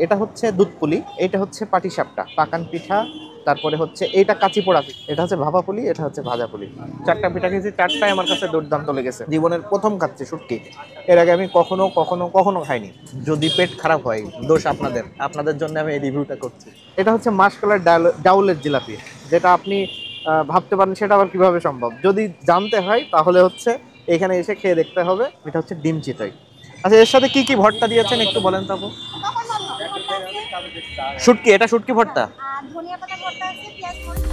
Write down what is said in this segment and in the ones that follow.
এটা হচ্ছে দুধপুলি, এটা হচ্ছে পাটিসাপটা, পাকান পিঠা, তারপরে হচ্ছে এটা কাঁচি পোড়া পিঠা, এটা হচ্ছে ভাপা পুলি, এটা হচ্ছে ভাজা পুলি। 4টা পিঠা খেয়েছি, 4টাই আমার কাছে দুর্দান্ত লেগেছে। জীবনের প্রথম খাচ্ছি শুটকি, এর আগে আমি কখনো কখনো কখনো খাইনি। যদি পেট খারাপ হয় দোষ আপনাদের, আপনাদের জন্য আমি এই রিভিউটা করছি। এটা হচ্ছে মাসকলার ডাউলের জিলাপি, যেটা আপনি ভাবতে পারেন সেটা আবার কিভাবে সম্ভব। যদি জানতে হয় তাহলে হচ্ছে এখানে এসে খেয়ে দেখতে হবে। এটা হচ্ছে ডিম চিতই। আচ্ছা, এর সাথে কি কি ভর্তা দিয়েছেন একটু বলেন তো আপু। শুটকি, এটা শুটকি ভর্তা। ধনিয়া পাতা ভর্তা আছে, পেঁয়াজ মরিচ।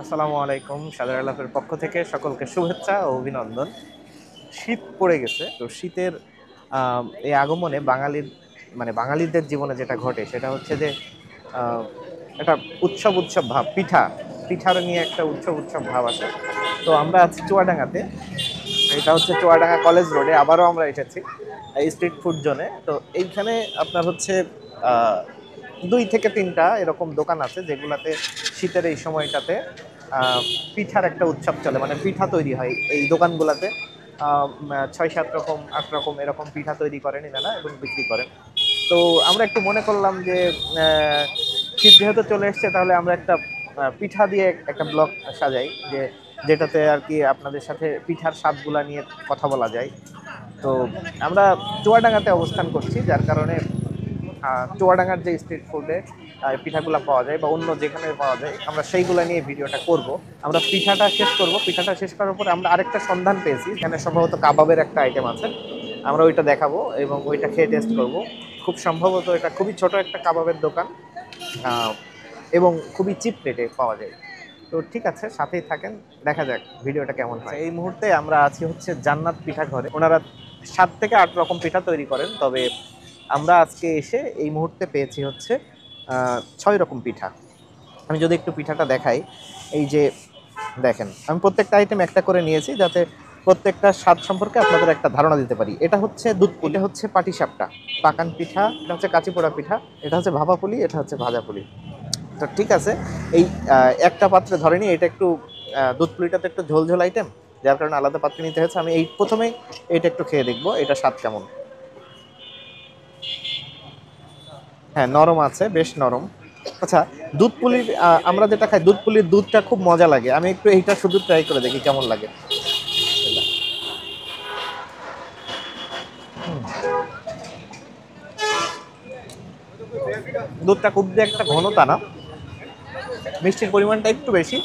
আসসালামু আলাইকুম, সাদার আলাপের পক্ষ থেকে সকলকে শুভেচ্ছা ও অভিনন্দন। শীত পড়ে গেছে, তো শীতের এই আগমনে বাঙালির মানে বাঙালিদের জীবনে যেটা ঘটে সেটা হচ্ছে যে আহ, একটা উৎসব উৎসব ভাব, পিঠার নিয়ে একটা উৎসব উৎসব ভাব আছে। তো আমরা আছি চুয়াডাঙ্গাতে, এটা হচ্ছে চুয়াডাঙ্গা কলেজ রোডে, আবারও আমরা এসেছি এই স্ট্রিট ফুড জোনে। তো এইখানে আপনার হচ্ছে আহ, 2 থেকে 3টা এরকম দোকান আছে যেগুলাতে শীতের এই সময়টাতে আহ, পিঠার একটা উৎসব চলে, মানে পিঠা তৈরি হয় এই দোকানগুলাতে। 6-7 রকম 8 রকম এরকম পিঠা তৈরি করেন এনারা এবং বিক্রি করেন। তো আমরা একটু মনে করলাম যে শীত যেহেতু চলে এসছে, তাহলে আমরা একটা পিঠা দিয়ে একটা ব্লগ সাজাই, যেটাতে আর কি আপনাদের সাথে পিঠার স্বাদগুলা নিয়ে কথা বলা যায়। তো আমরা চুয়াডাঙ্গাতে অবস্থান করছি, যার কারণে চুয়াডাঙ্গার যে স্ট্রিট ফুডে পিঠাগুলো পাওয়া যায় বা অন্য যেখানে পাওয়া যায় আমরা সেইগুলো নিয়ে ভিডিওটা করব। আমরা পিঠাটা শেষ করব, পিঠাটা শেষ করার পরে আমরা আরেকটা সন্ধান পেয়েছি, এখানে সম্ভবত কাবাবের একটা আইটেম আছে, আমরা ওইটা দেখাবো এবং ওইটা খেয়ে টেস্ট করব। খুব সম্ভবত এটা খুবই ছোট একটা কাবাবের দোকান এবং খুবই চিপ রেটে পাওয়া যায়। তো ঠিক আছে, সাথেই থাকেন, দেখা যাক ভিডিওটা কেমন হয়। এই মুহূর্তে আমরা আছি হচ্ছে জান্নাত পিঠা ঘরে, ওনারা 7 থেকে 8 রকম পিঠা তৈরি করেন, তবে আমরা আজকে এসে এই মুহূর্তে পেয়েছি হচ্ছে 6 রকম পিঠা। আমি যদি একটু পিঠাটা দেখাই, এই যে দেখেন, আমি প্রত্যেকটা আইটেম একটা করে নিয়েছি যাতে প্রত্যেকটা স্বাদ সম্পর্কে আপনাদের একটা ধারণা দিতে পারি। এটা হচ্ছে দুধ, এটা হচ্ছে পাটিসাপটা, পাকান পিঠা, এটা হচ্ছে কাঁচি পোড়া পিঠা, এটা হচ্ছে ভাপা পুলি, এটা হচ্ছে ভাজা পুলি। তো ঠিক আছে, এই একটা পাত্রে ধরে নিই, এটা একটু দুধ পুলিটাতে একটু ঝোল ঝোল আইটেম, যার কারণে আলাদা পাত্রে নিতে হয়েছে। আমি এই প্রথমেই এটা একটু খেয়ে দেখবো এটা স্বাদ কেমন। হ্যাঁ, নরম আছে, বেশ নরম। আচ্ছা, দুধ পুলির আমরা যেটা খাই দুধ পুলির দুধটা খুব মজা লাগে, আমি একটু এইটা শুধু ট্রাই করে দেখি কেমন লাগে। দুধটা খুব যে একটা ঘনতা না, মিষ্টির পরিমাণটা একটু বেশি।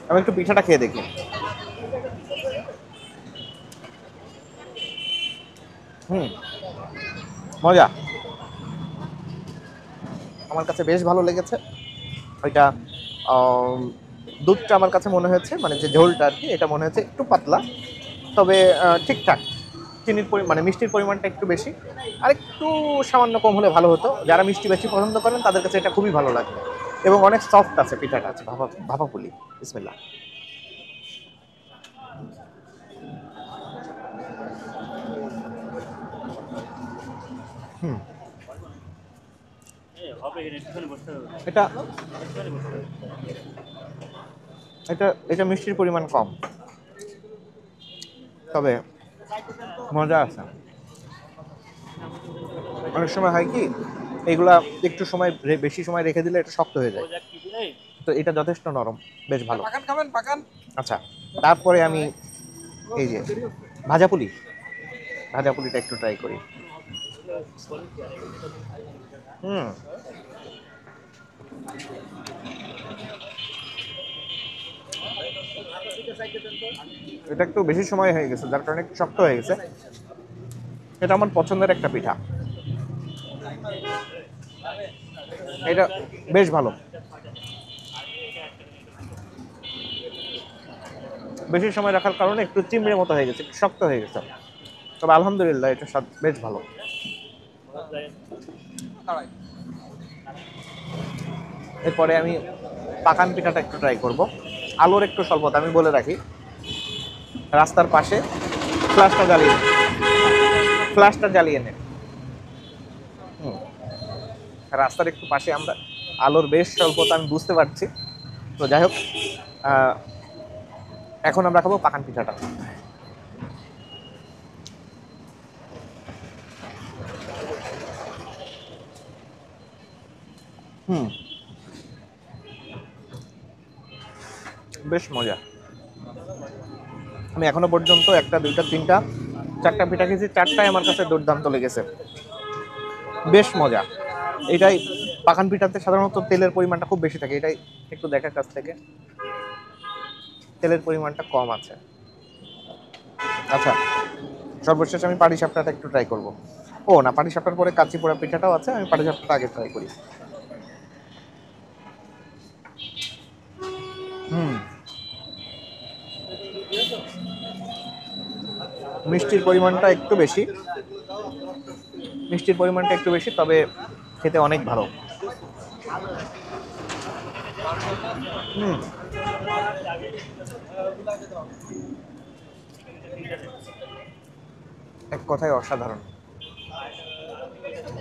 আমি একটু পিঠাটা খেয়ে দেখি। হুম, মজা, আমার কাছে বেশ ভালো লেগেছে। ওইটা দুধটা আমার কাছে মনে হয়েছে, মানে যে ঝোলটা আর কি, এটা মনে হচ্ছে একটু পাতলা, তবে ঠিকঠাক। চিনির মানে মিষ্টির পরিমাণটা একটু বেশি, আর একটু সামান্য কম হলে ভালো হতো। যারা মিষ্টি বেশি পছন্দ করেন তাদের কাছে এটা খুবই ভালো লাগবে, এবং অনেক সফট আছে পিঠাটা। আছে ভাপা ভাপা পুলি। বিসমিল্লাহ। হুম, এটা এটা মিষ্টির পরিমাণ কম, তবে মজা আছে। অনেক সময় হয় কি, এইগুলা একটু সময় বেশি সময় রেখে দিলে এটা শক্ত হয়ে যায়, তো এটা যথেষ্ট নরম, বেশ ভালো। আচ্ছা, তারপরে আমি এই যে ভাজা পুলি, ভাজা পুলিটা একটু ট্রাই করি। হুম, এটা একটু বেশি সময় হয়ে গেছে, যার কারণে একটু শক্ত হয়ে গেছে। এটা আমার পছন্দের একটা পিঠা, এটা বেশ ভালো। বেশি সময় রাখার কারণে একটু চিমড়ে মতো হয়ে গেছে, একটু শক্ত হয়ে গেছে, তবে আলহামদুলিল্লাহ এটা স্বাদ বেশ ভালো। এরপরে আমি পাকান পিঠাটা একটু ট্রাই করব। আলোর একটু স্বল্পতা, আমি বলে রাখি, রাস্তার পাশে ফ্ল্যাশটা জ্বালিয়ে নে, ফ্ল্যাশটা জ্বালিয়ে নে। রাস্তার একটু পাশে আমরা, আলোর বেশ স্বল্পতা আমি বুঝতে পারছি। তো যাই হোক, এখন আমরা খাবো পাকান পিঠাটা। হুম, বেশ মজা। আমি এখনো পর্যন্ত একটা, দুইটা, তিনটা, চারটা পিঠা খেয়েছি, চারটাই আমার কাছে দুর্দান্ত লেগেছে, বেশ মজা। এটাই পাকান পিঠাতে সাধারণত তেলের পরিমাণটা খুব বেশি থাকে, এটাই একটু দেখার কাছ থেকে তেলের পরিমাণটা কম আছে। আচ্ছা, সর্বশেষ আমি পাটিসাপটাটা একটু ট্রাই করব। ও না, পাটিসাপটার পরে কাচ্চি পোড়া পিঠাটাও আছে, আমি পাটিসাপটাটা আগে ট্রাই করি। হুম, মিষ্টির পরিমাণটা একটু বেশি, মিষ্টির পরিমাণটা একটু বেশি, তবে খেতে অনেক ভালো। হুম, এক কথায় অসাধারণ।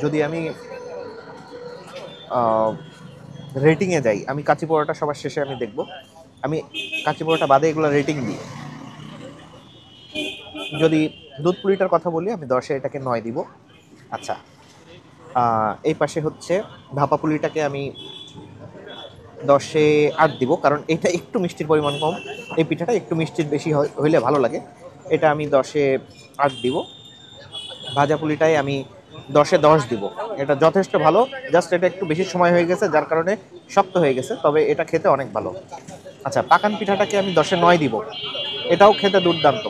যদি আমি রেটিংয়ে যাই, আমি কাঁচি পোড়াটা সবার শেষে আমি দেখব, আমি কাঁচি পোড়াটা বাদে এগুলো রেটিং দিই। যদি দুধ পুলিটার কথা বলি, আমি 10-এ এটাকে 9 দিব। আচ্ছা, এই পাশে হচ্ছে ভাপা পুলিটাকে আমি 10-এ 8 দিব, কারণ এটা একটু মিষ্টির পরিমাণ কম, এই পিঠাটা একটু মিষ্টির বেশি হইলে ভালো লাগে, এটা আমি 10-এ 8 দিব। ভাজা পুলিটাই আমি 10-এ 10 দিব, এটা যথেষ্ট ভালো, জাস্ট এটা একটু বেশি সময় হয়ে গেছে যার কারণে শক্ত হয়ে গেছে, তবে এটা খেতে অনেক ভালো। আচ্ছা, পাকান পিঠাটাকে আমি 10-এ 9 দিব, এটাও খেতে দুর্দান্ত।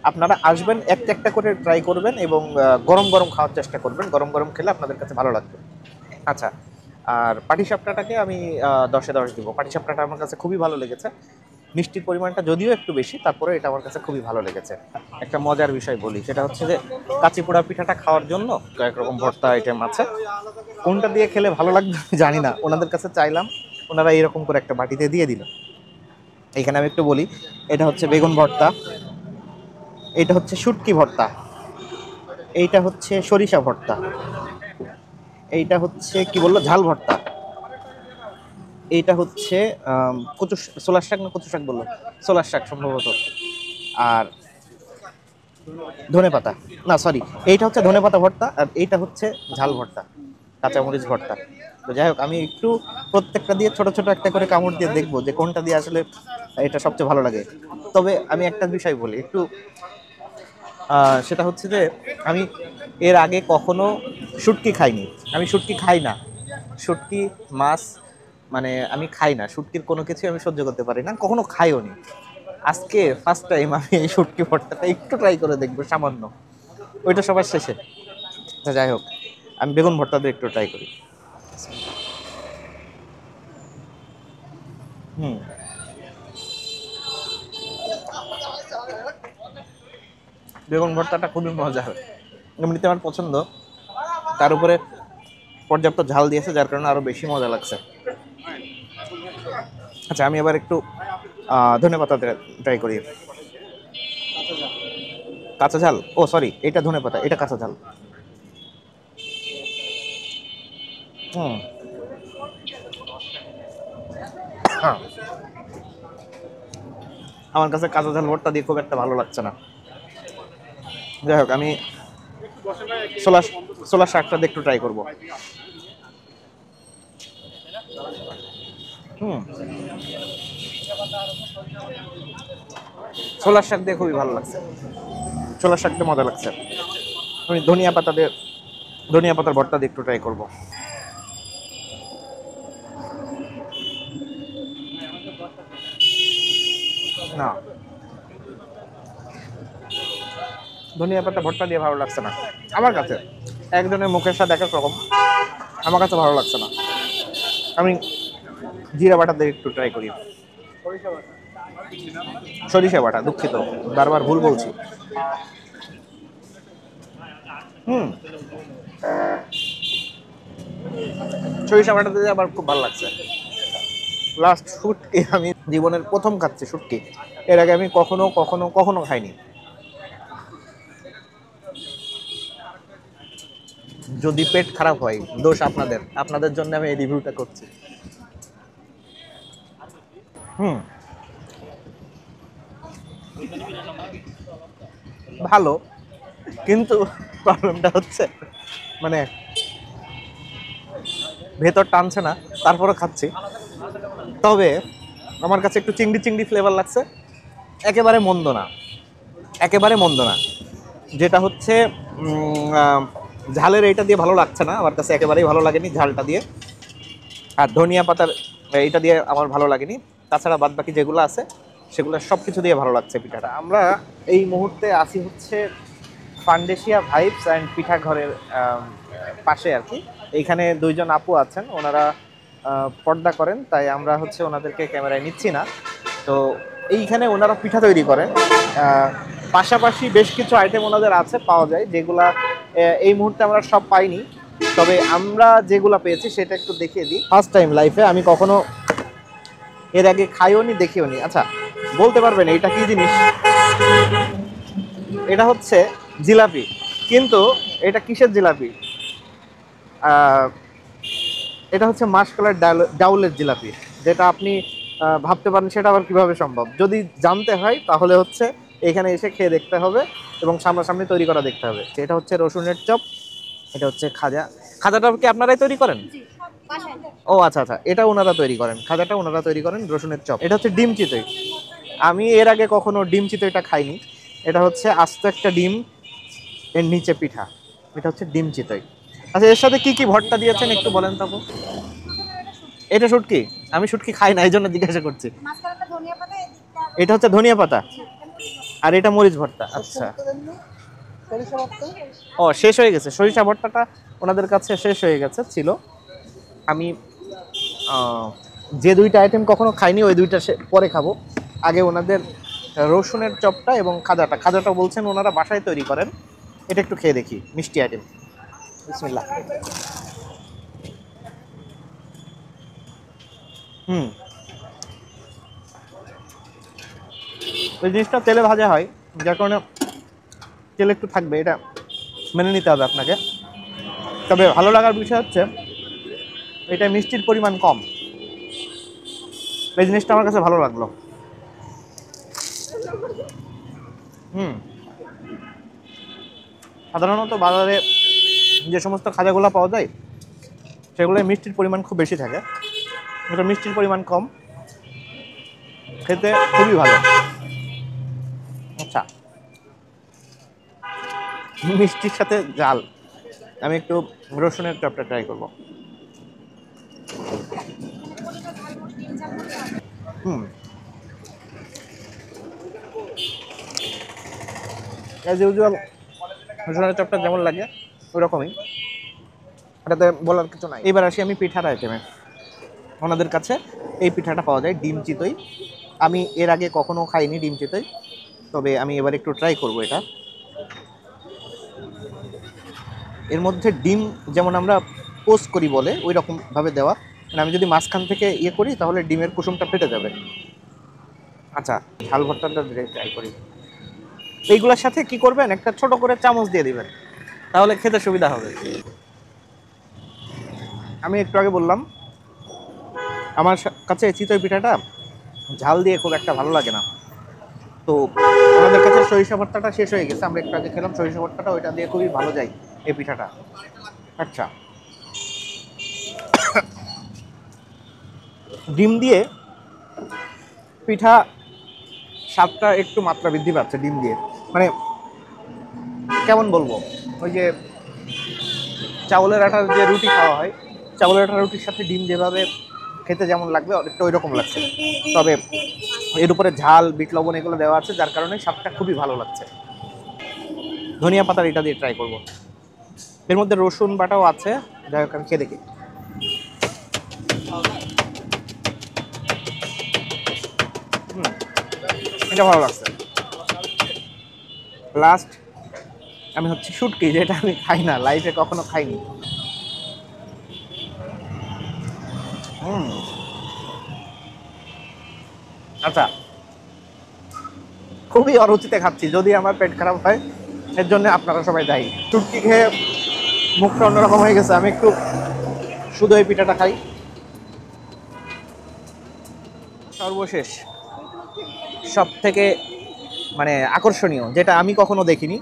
আপনারা আসবেন, একটা একটা করে ট্রাই করবেন এবং গরম গরম খাওয়ার চেষ্টা করবেন, গরম গরম খেলে আপনাদের কাছে ভালো লাগবে। আচ্ছা, আর পাটিসাপটাটাকে আমি 10-এ 10 দিব। পাটিসাপটাটা আমার কাছে খুবই ভালো লেগেছে, মিষ্টির পরিমাণটা যদিও একটু বেশি, তারপরে এটা আমার কাছে খুবই ভালো লেগেছে। একটা মজার বিষয় বলি, সেটা হচ্ছে যে কাঁচি পোড়া পিঠাটা খাওয়ার জন্য কয়েক রকম ভর্তা আইটেম আছে, কোনটা দিয়ে খেলে ভালো লাগবে আমি জানি না, ওনাদের কাছে চাইলাম, ওনারা এরকম করে একটা বাটিতে দিয়ে দিল। এখানে আমি একটু বলি, এটা হচ্ছে বেগুন ভর্তা, এটা হচ্ছে শুটকি ভর্তা, এইটা হচ্ছে সরিষা ভর্তা, এইটা হচ্ছে কি বললো ঝাল ভর্তা, এইটা হচ্ছে কচু, সোলার শাক না কচু শাক বললো, সোলার শাক সম্ভবত, আর ধনে পাতা, না সরি, এইটা হচ্ছে ধনে পাতা ভর্তা, আর এইটা হচ্ছে ঝাল ভর্তা, কাঁচামরিচ ভর্তা। তো যাই হোক, আমি একটু প্রত্যেকটা দিয়ে ছোট ছোট একটা করে কামড় দিয়ে দেখবো যে কোনটা দিয়ে আসলে এটা সবচেয়ে ভালো লাগে। তবে আমি একটা বিষয় বলি একটু, সেটা হচ্ছে যে আমি এর আগে কখনো শুটকি খাইনি, আমি শুটকি খাই না, শুটকি মাছ মানে আমি খাই না, শুটকির কোনো কিছু আমি সহ্য করতে পারি না, কখনো খাইও নি। আজকে ফার্স্ট টাইম আমি এই শুটকি ভর্তাটা একটু ট্রাই করে দেখবো সামান্য, ওইটা সবার শেষে। আচ্ছা, যাই হোক, আমি বেগুন ভর্তা দিয়ে একটু ট্রাই করি। হুম, বেগুন ভর্তাটা খুবই মজা হয়, এমনিতে আমার পছন্দ, তার উপরে পর্যাপ্ত ঝাল দিয়েছে যার কারণে আরো বেশি মজা লাগছে। আচ্ছা, আমি এবার একটু ধনেপাতা ট্রাই করি। কাঁচা ঝাল, ও সরি, এটা ধনেপাতা, এটা কাঁচা ঝাল। হুম, হ্যাঁ, আমার কাছে কাঁচা ঝাল ভর্তা দিয়ে খুব একটা ভালো লাগছে না। যাই হোক, আমি সোলা সোলার শাকটা দিয়ে একটু ট্রাই করবো। হুম, ছোলার শাক দিয়ে খুবই ভালো লাগছে, ছোলার শাকটা মজা লাগছে। আমি ধনিয়া পাতার ভর্তা দিয়ে একটু ট্রাই করবো। না, ধনিয়া পাতা ভর্তা দিয়ে ভালো লাগছে না আমার কাছে, একজনের মুখের স্বাদ এক এক রকম, আমার কাছে ভালো লাগছে না। আমি জিরা বাটা দিয়ে একটু ট্রাই করি, সরিষা বাটা, দুঃখিত, বারবার ভুল বলছি। হুম, সরিষা বাটা দিয়ে আবার খুব ভালো লাগছে। লাস্ট শুটকি আমি জীবনের প্রথম খাচ্ছি শুটকি, এর আগে আমি কখনো কখনো কখনো খাইনি। যদি পেট খারাপ হয় দোষ আপনাদের, আপনাদের জন্য আমি এই রিভিউটা করছি। হুম, ভালো, কিন্তু প্রবলেমটা হচ্ছে মানে ভেতর টানছে না, তারপরে খাচ্ছি। তবে আমার কাছে একটু চিংড়ি চিংড়ি ফ্লেভার লাগছে, একেবারে মন্দ না, একেবারে মন্দ না। যেটা হচ্ছে ঝালের এইটা দিয়ে ভালো লাগছে না আমার কাছে, একেবারেই ভালো লাগেনি ঝালটা দিয়ে। আর ধনিয়া পাতার এইটা দিয়ে আমার ভালো লাগেনি। তাছাড়া বাদ বাকি যেগুলো আছে সেগুলো সব কিছু দিয়ে ভালো লাগছে পিঠাটা। আমরা এই মুহূর্তে আসি হচ্ছে ফান্ডেশিয়া ভাইবস অ্যান্ড পিঠা ঘরের পাশে আর কি। এইখানে দুইজন আপু আছেন, ওনারা পর্দা করেন, তাই আমরা হচ্ছে ওনাদেরকে ক্যামেরায় নিচ্ছি না। তো এইখানে ওনারা পিঠা তৈরি করেন, পাশাপাশি বেশ কিছু আইটেম ওনাদের আছে, পাওয়া যায়, যেগুলা এই মুহূর্তে আমরা সব পাইনি। তবে আমরা যেগুলা পেয়েছি সেটা একটু দেখিয়ে দিই। ফার্স্ট টাইম লাইফে, আমি কখনো এর আগে খাইও নি, দেখিও নি। আচ্ছা, বলতে পারবেন এটা কি জিনিস? এটা হচ্ছে জিলাপি, কিন্তু এটা কিসের জিলাপি? এটা হচ্ছে মাসকলার ডাউলের জিলাপি, যেটা আপনি ভাবতে পারেন সেটা আবার কিভাবে সম্ভব। যদি জানতে হয় তাহলে হচ্ছে এখানে এসে খেয়ে দেখতে হবে এবং সামনাসামনি তৈরি করা দেখতে হবে। এটা হচ্ছে রসুনের চপ, এটা হচ্ছে খাজা। খাজাটা কি আপনারাই তৈরি করেন? বাসায়। ও আচ্ছা আচ্ছা, এটা ওনারা তৈরি করেন, খাজাটা ওনারা তৈরি করেন। রসুনের চপ, এটা হচ্ছে ডিম চিতই। আমি এর আগে কখনো ডিম চিতইটা খাইনি। এটা হচ্ছে আস্ত একটা ডিম, এর নিচে পিঠা, এটা হচ্ছে ডিম চিতই। আচ্ছা, এর সাথে কি কি ভর্তা দিয়েছেন একটু বলেন তো? এটা শুটকি? আমি শুটকি খাই না, এই জন্য জিজ্ঞাসা করছি। মাঝখানে ধনিয়া পাতা, এদিকটা এটা হচ্ছে ধনিয়া পাতা, আর এটা মরিচ ভর্তা। আচ্ছা, ও শেষ হয়ে গেছে সরিষা ভর্তাটা, ওনাদের কাছে শেষ হয়ে গেছে ছিল। আমি যে দুইটা আইটেম কখনো খাইনি ওই দুইটা পরে খাবো। আগে ওনাদের রসুনের চপটা এবং খাজাটা, খাজাটা বলছেন ওনারা বাসায় তৈরি করেন। এটা একটু খেয়ে দেখি, মিষ্টি আইটেম। বিসমিল্লাহ। হুম, ওই জিনিসটা তেলে ভাজা হয়, যার কারণে তেল একটু থাকবে, এটা মেনে নিতে হবে আপনাকে। তবে ভালো লাগার বিষয় হচ্ছে এটা মিষ্টির পরিমাণ কম, এই জিনিসটা আমার কাছে ভালো লাগলো। হুম, সাধারণত বাজারে যে সমস্ত খাজাগুলো পাওয়া যায় সেগুলোয় মিষ্টির পরিমাণ খুব বেশি থাকে, এটা মিষ্টির পরিমাণ কম, খেতে খুবই ভালো। আচ্ছা, মিষ্টির সাথে ঝাল, আমি একটু রসুনের চপটা ট্রাই করবো। হুম, অ্যাজ ইউজুয়াল রসুনের চপটা যেমন লাগে ওরকমই, এটাতে বলার কিছু নাই। এবার আসি আমি পিঠার আইটেমে। ওনাদের কাছে এই পিঠাটা পাওয়া যায় ডিম চিতই। আমি এর আগে কখনো খাইনি ডিম চিতই, তবে আমি এবার একটু ট্রাই করব এটা। এর মধ্যে ডিম যেমন আমরা পোস্ট করি বলে ওই রকমভাবে দেওয়া, মানে আমি যদি মাঝখান থেকে ইয়ে করি তাহলে ডিমের কুসুমটা ফেটে যাবে। আচ্ছা, ঝাল ভর্তাটা ট্রাই করি। এইগুলোর সাথে কি করবেন, একটা ছোট করে চামচ দিয়ে দিবেন, তাহলে খেতে সুবিধা হবে। আমি একটু আগে বললাম আমার কাছে চিতই পিঠাটা ঝাল দিয়ে খুব একটা ভালো লাগে না। তো আমাদের কাছে সরিষা ভর্তাটা শেষ হয়ে গেছে, আমরা একটু আগে খেলাম সরিষা ভর্তাটা, ওইটা দিয়ে খুবই ভালো যায় এই পিঠাটা। আচ্ছা, ডিম দিয়ে পিঠা স্বাদটা একটু মাত্রা বৃদ্ধি পাচ্ছে ডিম দিয়ে, মানে কেমন বলবো, ওই যে চাউলের আটার যে রুটি খাওয়া হয়, চাউলের আটার রুটির সাথে ডিম যেভাবে খেতে যেমন লাগবে অনেকটা ওই রকম লাগছে। তবে এর উপরে ঝাল, বিট লবণ এগুলো দেওয়া আছে, যার কারণে স্বাদটা খুবই ভালো লাগছে। ধনিয়া পাতার এটা দিয়ে ট্রাই করব। এর মধ্যে রসুন বাটাও আছে, যাই হোক আমি খেয়ে দেখি। এটা ভালো লাগছে। লাস্ট আমি হচ্ছে শুটকি, যেটা আমি খাই না, লাইফে কখনো খাইনি। আচ্ছা, খুবই অরুচিতে খাচ্ছি, যদি আমার পেট খারাপ হয় এর জন্য আপনারা সবাই দায়ী। শুটকি খেয়ে মুখটা অন্যরকম হয়ে গেছে। আমি একটু শুধু এই পিঠাটা খাই। সর্বশেষ সব থেকে মানে আকর্ষণীয়, যেটা আমি কখনো দেখিনি,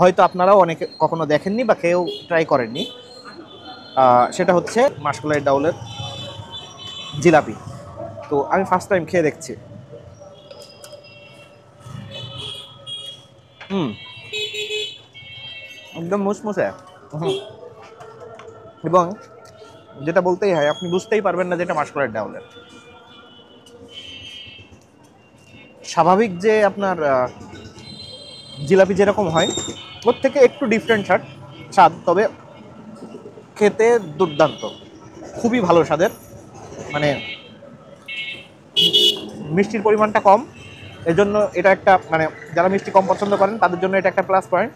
হয়তো আপনারাও অনেকে কখনো দেখেননি বা কেউ ট্রাই করেননি, সেটা হচ্ছে মাসকলাই ডাউলের জিলাপি। তো আমি ফার্স্ট টাইম খেয়ে দেখছি। হুম, একদম মুসমুসে। হুম। এবং যেটা বলতেই হয়, আপনি বুঝতেই পারবেন না যেটা মাসকলাই ডাউলের। স্বাভাবিক যে আপনার জিলাপি যেরকম হয় ওর থেকে একটু ডিফারেন্ট স্বাদ, তবে খেতে দুর্দান্ত, খুবই ভালো স্বাদের। মানে মিষ্টির পরিমাণটা কম, এজন্য এটা একটা মানে যারা মিষ্টি কম পছন্দ করেন তাদের জন্য এটা একটা প্লাস পয়েন্ট।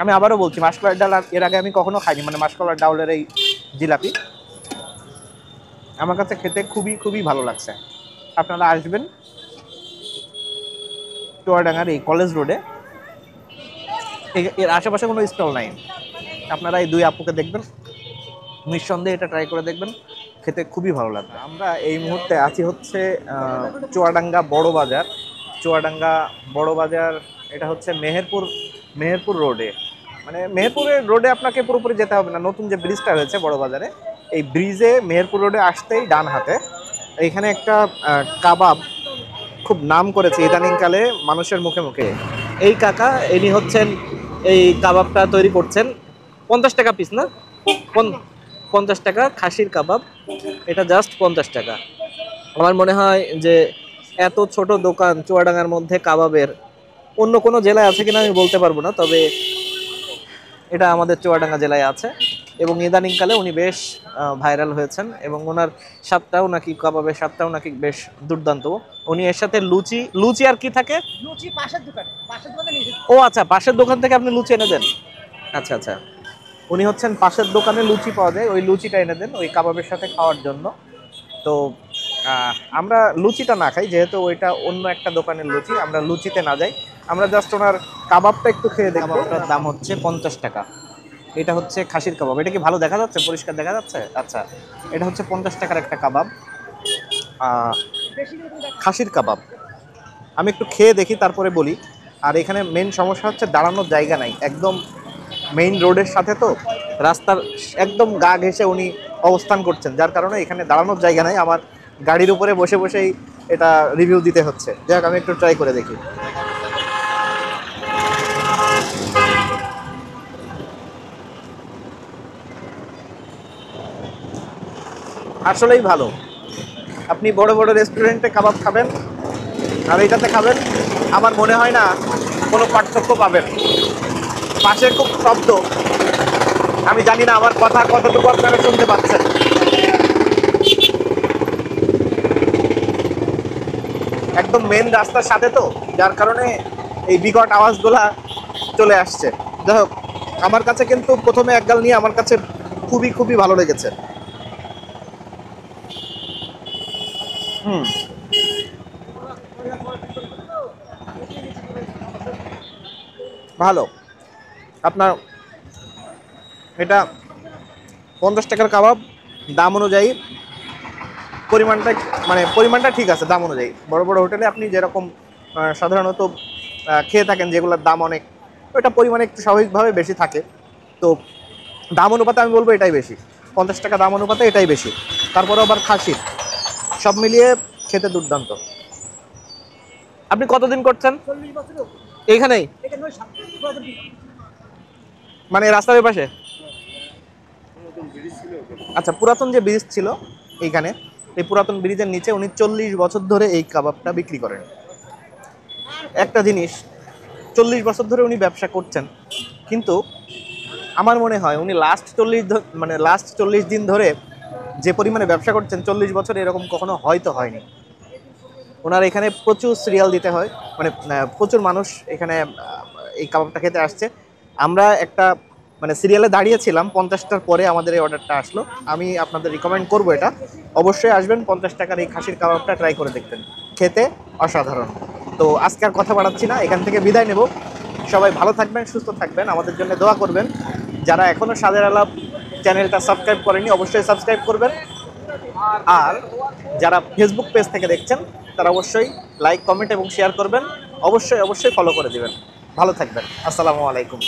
আমি আবারও বলছি, মাসকলাই ডাল এর আগে আমি কখনো খাইনি, মানে মাসকলাই ডাউলের এই জিলাপি আমার কাছে খেতে খুবই খুবই ভালো লাগছে। আপনারা আসবেন চুয়াডাঙ্গার এই কলেজ রোডে, এর আশেপাশে কোনো স্টল নাই। আপনারা এই দুই আপুকে দেখবেন, নিঃসন্দেহে এটা ট্রাই করে দেখবেন, খেতে খুবই ভালো লাগবে। আমরা এই মুহূর্তে আছি হচ্ছে চুয়াডাঙ্গা বড় বাজার। চুয়াডাঙ্গা বড় বাজার, এটা হচ্ছে মেহেরপুর মেহেরপুর রোডে। মানে মেহেরপুরের রোডে আপনাকে পুরোপুরি যেতে হবে না, নতুন যে ব্রিজটা হয়েছে বড় বাজারে, এই ব্রিজে মেহেরপুর রোডে আসতেই ডান হাতে এইখানে একটা কাবাব খুব নাম করেছে ইদানিংকালে মানুষের মুখে মুখে। এই কাকা ইনি হচ্ছেন এই কাবাবটা তৈরি করছেন। 50 টাকা পিস না? 50 টাকা খাসির কাবাব, এটা জাস্ট 50 টাকা। আমার মনে হয় যে এত ছোট দোকান চুয়াডাঙ্গার মধ্যে কাবাবের অন্য কোনো জেলায় আছে কিনা আমি বলতে পারবো না, তবে এটা আমাদের চুয়াডাঙ্গা জেলায় আছে। এবং ইদানিংকালে উনি বেশ ভাইরাল হয়েছেন, এবং ওনার স্বাদটাও নাকি, কাবাবের স্বাদটাও নাকি বেশ দুর্দান্ত। উনি এর সাথে লুচি লুচি আর কি থাকে? লুচি পাশের দোকানে নিয়ে ও আচ্ছা, পাশের দোকান থেকে আপনি লুচি এনে দেন। আচ্ছা আচ্ছা, উনি হচ্ছেন পাশের দোকানে লুচি পাওয়া যায়, ওই লুচিটা এনে দেন ওই কাবাবের সাথে খাওয়ার জন্য। তো আমরা লুচিটা না খাই, যেহেতু ওইটা অন্য একটা দোকানের লুচি, আমরা লুচিতে না যাই, আমরা জাস্ট ওনার কাবাবটা একটু খেয়ে দেখব। কাবাবটার দাম হচ্ছে 50 টাকা। এটা হচ্ছে খাসির কাবাব। এটা কি ভালো দেখা যাচ্ছে, পরিষ্কার দেখা যাচ্ছে? আচ্ছা, এটা হচ্ছে 50 টাকার একটা কাবাব, খাসির কাবাব। আমি একটু খেয়ে দেখি তারপরে বলি। আর এখানে মেন সমস্যা হচ্ছে দাঁড়ানোর জায়গা নাই, একদম মেইন রোডের সাথে, তো রাস্তার একদম গা ঘেঁষে উনি অবস্থান করছেন, যার কারণে এখানে দাঁড়ানোর জায়গা নাই। আমার গাড়ির উপরে বসে বসেই এটা রিভিউ দিতে হচ্ছে। যাক, আমি একটু ট্রাই করে দেখি। আসলেই ভালো। আপনি বড় বড় রেস্টুরেন্টে কাবাব খাবেন আর এইটাতে খাবেন, আমার মনে হয় না কোনো পার্থক্য পাবেন। পাশে খুব শব্দ, আমি জানি না আমার কথা কতটুকু আপনারা শুনতে পাচ্ছেন। একদম মেন রাস্তার সাথে, তো যার কারণে এই বিকট আওয়াজগুলা চলে আসছে। যাই হোক, আমার কাছে কিন্তু প্রথমে এক গাল নিয়ে আমার কাছে খুবই খুবই ভালো লেগেছে। হুম, ভালো। আপনার এটা 50 টাকার কাবাব, দাম অনুযায়ী পরিমাণটা, মানে পরিমাণটা ঠিক আছে দাম অনুযায়ী। বড় বড় হোটেলে আপনি যেরকম সাধারণত খেয়ে থাকেন, যেগুলোর দাম অনেক, ওইটা পরিমাণে একটু স্বাভাবিকভাবে বেশি থাকে। তো দাম অনুপাতে আমি বলবো এটাই বেশি, 50 টাকা দাম অনুপাতে এটাই বেশি। তারপরে আবার খাসি, সব মিলিয়ে খেতে দুর্দান্ত। আপনি কতদিন করছেন 40 বছর এইখানেই? এখানে ওই মানে রাস্তার পাশে? আচ্ছা, পুরাতন যে ব্রিজ ছিল এইখানে, এই পুরাতন ব্রিজের নিচে উনি 40 বছর ধরে এই কাবাবটা বিক্রি করেন। একটা জিনিস, 40 বছর ধরে উনি ব্যবসা করছেন, কিন্তু আমার মনে হয় উনি লাস্ট 40 দিন ধরে যে পরিমাণে ব্যবসা করছেন, 40 বছর এরকম কখনো হয়তো হয়নি। ওনার এখানে প্রচুর সিরিয়াল দিতে হয়, মানে প্রচুর মানুষ এখানে এই কাবাবটা খেতে আসছে। আমরা একটা মানে সিরিয়ালে দাঁড়িয়েছিলাম, 50টার পরে আমাদের এই অর্ডারটা আসলো। আমি আপনাদের রিকমেন্ড করবো এটা, অবশ্যই আসবেন, 50 টাকার এই খাসির কাবাবটা ট্রাই করে দেখবেন, খেতে অসাধারণ। তো আজকে আর কথা বাড়াচ্ছি না, এখান থেকে বিদায় নেব। সবাই ভালো থাকবেন, সুস্থ থাকবেন, আমাদের জন্য দোয়া করবেন যারা এখনো স্বাদের আলাপ চ্যানেলটা সাবস্ক্রাইব করেনি অবশ্যই সাবস্ক্রাইব করবেন। আর যারা ফেসবুক পেজ থেকে দেখছেন তারা অবশ্যই লাইক, কমেন্ট এবং শেয়ার করবেন। অবশ্যই অবশ্যই ফলো করে দিবেন। ভালো থাকবেন। আসসালামু আলাইকুম।